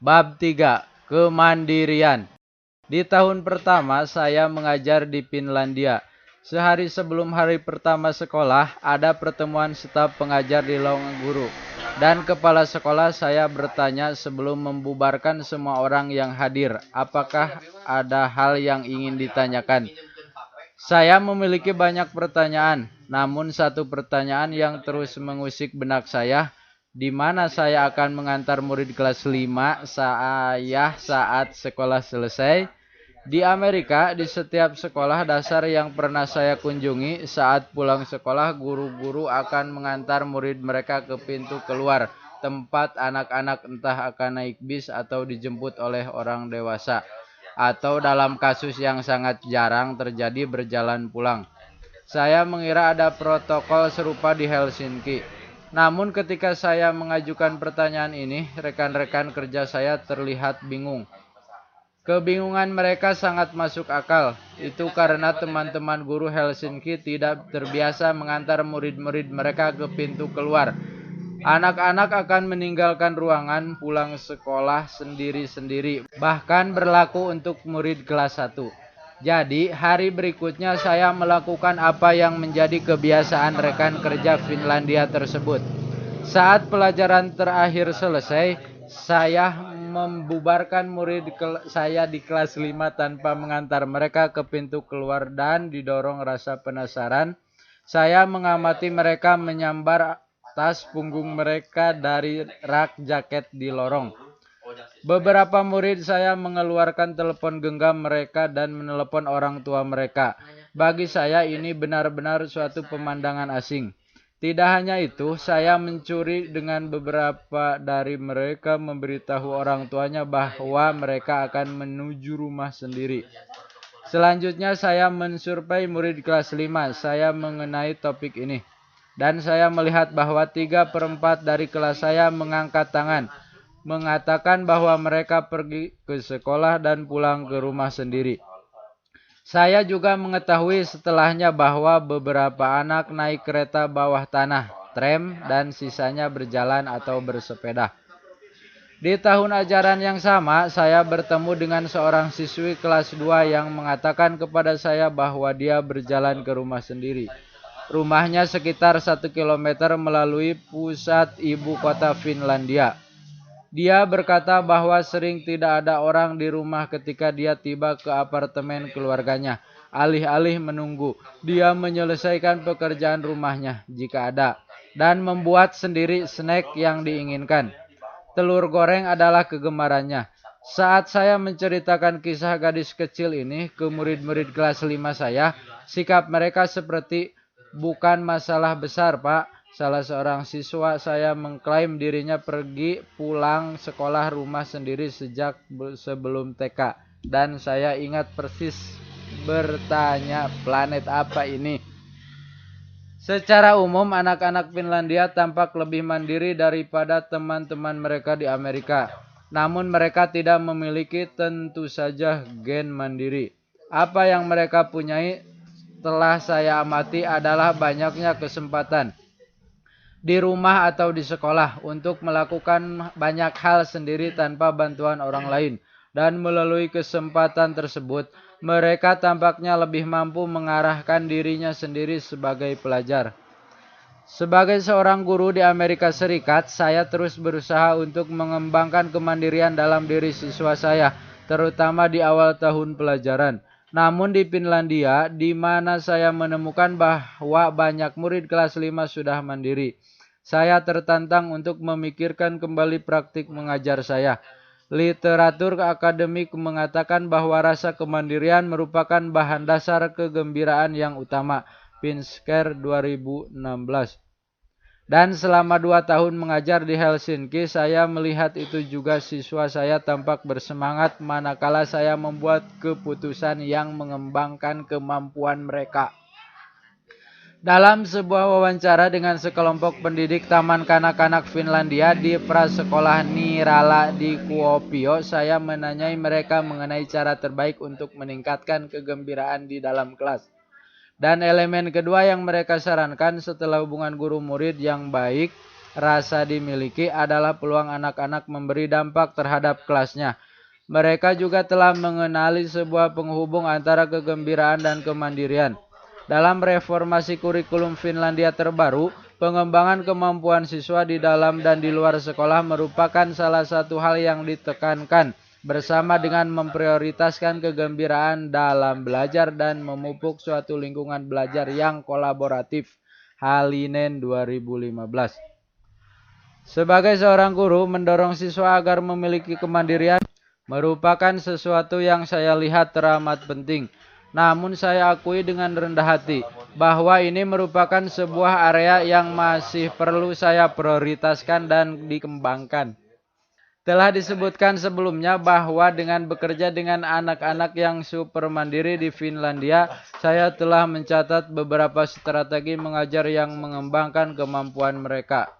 Bab 3. Kemandirian. Di tahun pertama saya mengajar di Finlandia. Sehari sebelum hari pertama sekolah, ada pertemuan staf pengajar di lowongan guru. Dan kepala sekolah saya bertanya sebelum membubarkan semua orang yang hadir, apakah ada hal yang ingin ditanyakan. Saya memiliki banyak pertanyaan, namun satu pertanyaan yang terus mengusik benak saya, di mana saya akan mengantar murid kelas 5 saya saat sekolah selesai. Di Amerika, di setiap sekolah dasar yang pernah saya kunjungi, saat pulang sekolah, guru-guru akan mengantar murid mereka ke pintu keluar, tempat anak-anak entah akan naik bis atau dijemput oleh orang dewasa, atau dalam kasus yang sangat jarang terjadi berjalan pulang. Saya mengira ada protokol serupa di Helsinki. Namun ketika saya mengajukan pertanyaan ini, rekan-rekan kerja saya terlihat bingung. Kebingungan mereka sangat masuk akal. Itu karena teman-teman guru Helsinki tidak terbiasa mengantar murid-murid mereka ke pintu keluar. Anak-anak akan meninggalkan ruangan pulang sekolah sendiri-sendiri, bahkan berlaku untuk murid kelas 1. Jadi, hari berikutnya saya melakukan apa yang menjadi kebiasaan rekan kerja Finlandia tersebut. Saat pelajaran terakhir selesai, saya membubarkan murid saya di kelas 5 tanpa mengantar mereka ke pintu keluar dan didorong rasa penasaran. Saya mengamati mereka menyambar tas punggung mereka dari rak jaket di lorong. Beberapa murid saya mengeluarkan telepon genggam mereka dan menelepon orang tua mereka. Bagi saya ini benar-benar suatu pemandangan asing. Tidak hanya itu, saya mencuri dengan beberapa dari mereka memberitahu orang tuanya bahwa mereka akan menuju rumah sendiri. Selanjutnya saya mensurvei murid kelas 5 saya mengenai topik ini. Dan saya melihat bahwa 3/4 dari kelas saya mengangkat tangan, mengatakan bahwa mereka pergi ke sekolah dan pulang ke rumah sendiri. Saya juga mengetahui setelahnya bahwa beberapa anak naik kereta bawah tanah, tram, dan sisanya berjalan atau bersepeda. Di tahun ajaran yang sama, saya bertemu dengan seorang siswi kelas 2 yang mengatakan kepada saya bahwa dia berjalan ke rumah sendiri. Rumahnya sekitar 1 kilometer melalui pusat ibu kota Finlandia. Dia berkata bahwa sering tidak ada orang di rumah ketika dia tiba ke apartemen keluarganya. Alih-alih menunggu, dia menyelesaikan pekerjaan rumahnya jika ada, dan membuat sendiri snack yang diinginkan. Telur goreng adalah kegemarannya. Saat saya menceritakan kisah gadis kecil ini ke murid-murid kelas 5 saya, sikap mereka seperti, "Bukan masalah besar, Pak." Salah seorang siswa saya mengklaim dirinya pergi pulang sekolah rumah sendiri sejak sebelum TK. Dan saya ingat persis bertanya, planet apa ini? Secara umum, anak-anak Finlandia tampak lebih mandiri daripada teman-teman mereka di Amerika. Namun mereka tidak memiliki tentu saja gen mandiri. Apa yang mereka punyai telah saya amati adalah banyaknya kesempatan di rumah atau di sekolah untuk melakukan banyak hal sendiri tanpa bantuan orang lain. Dan melalui kesempatan tersebut, mereka tampaknya lebih mampu mengarahkan dirinya sendiri sebagai pelajar. Sebagai seorang guru di Amerika Serikat, saya terus berusaha untuk mengembangkan kemandirian dalam diri siswa saya, terutama di awal tahun pelajaran. Namun di Finlandia, di mana saya menemukan bahwa banyak murid kelas 5 sudah mandiri, saya tertantang untuk memikirkan kembali praktik mengajar saya. Literatur akademik mengatakan bahwa rasa kemandirian merupakan bahan dasar kegembiraan yang utama. Pinsker 2016. Dan selama 2 tahun mengajar di Helsinki, saya melihat itu juga siswa saya tampak bersemangat manakala saya membuat keputusan yang mengembangkan kemampuan mereka. Dalam sebuah wawancara dengan sekelompok pendidik Taman Kanak-kanak Finlandia di prasekolah Nirala di Kuopio, saya menanyai mereka mengenai cara terbaik untuk meningkatkan kegembiraan di dalam kelas. Dan elemen kedua yang mereka sarankan setelah hubungan guru-murid yang baik rasa dimiliki adalah peluang anak-anak memberi dampak terhadap kelasnya. Mereka juga telah mengenali sebuah penghubung antara kegembiraan dan kemandirian. Dalam reformasi kurikulum Finlandia terbaru, pengembangan kemampuan siswa di dalam dan di luar sekolah merupakan salah satu hal yang ditekankan, bersama dengan memprioritaskan kegembiraan dalam belajar dan memupuk suatu lingkungan belajar yang kolaboratif. Halinen 2015. Sebagai seorang guru, mendorong siswa agar memiliki kemandirian merupakan sesuatu yang saya lihat teramat penting. Namun saya akui dengan rendah hati bahwa ini merupakan sebuah area yang masih perlu saya prioritaskan dan dikembangkan. Telah disebutkan sebelumnya bahwa dengan bekerja dengan anak-anak yang super mandiri di Finlandia, saya telah mencatat beberapa strategi mengajar yang mengembangkan kemampuan mereka.